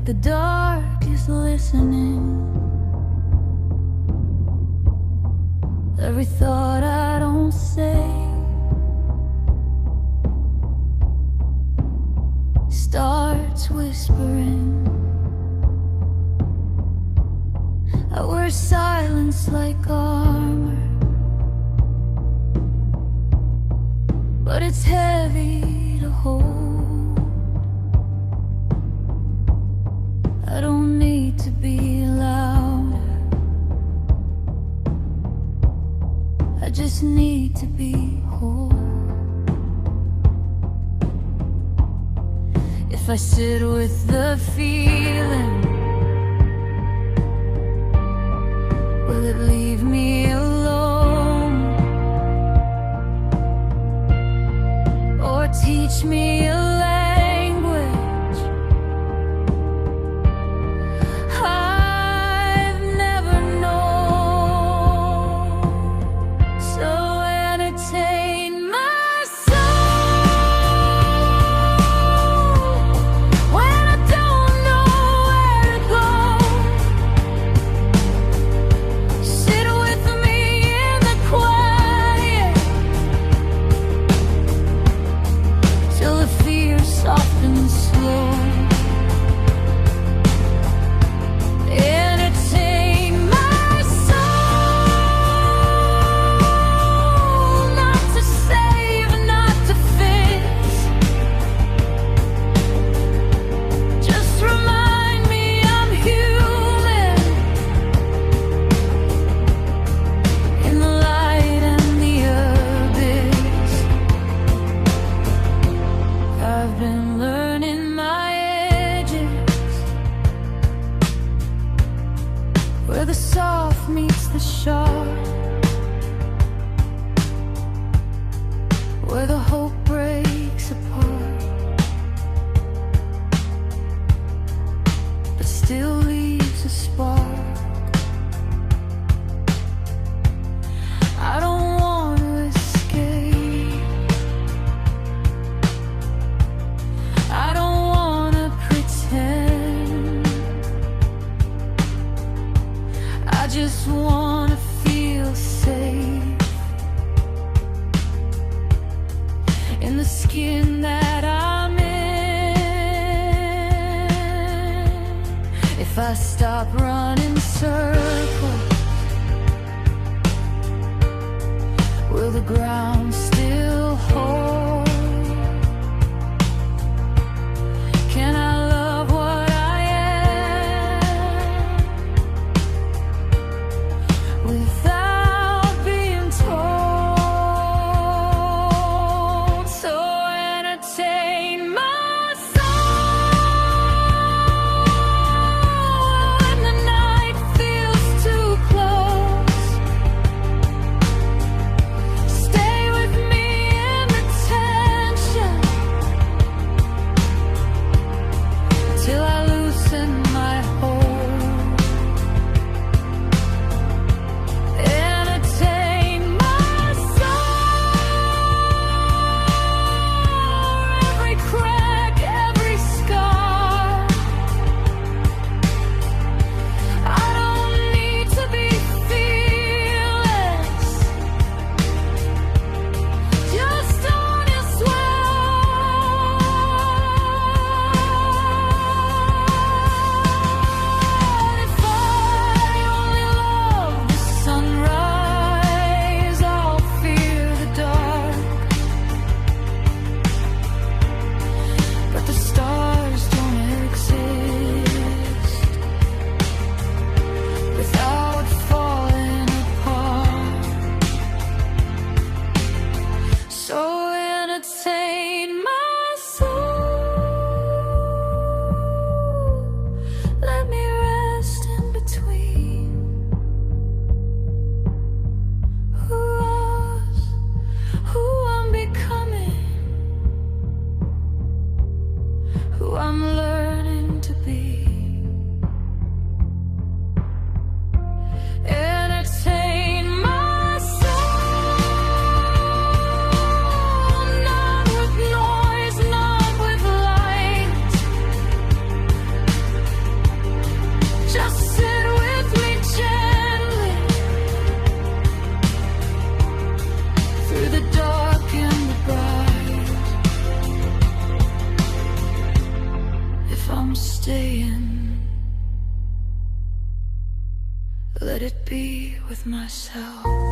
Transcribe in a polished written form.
the dark is listening. Every thought I don't say starts whispering. I wear silence like armor, but it's heavy to hold. I don't need to be louder, I just need to be whole. If I sit with the feeling, will it leave me alone, or teach me a language I've never known? So entertain my soul when I don't know where to go. Sit with me in the quiet till the fear softens slow. Entertain my soul, not to save, not to fix. Just remind me I'm human in the light and the abyss. I've been learning my edges, where the soft meets the sharp, where the hope breaks apart, but still leaves a spark. I don't want to escape, I don't want to pretend, I just want to feel safe in the skin that I'm in. If I stop running circles, will the ground still hold? Can I love what I am without being told? So entertain my soul when the night feels too close. Stay with me with myself.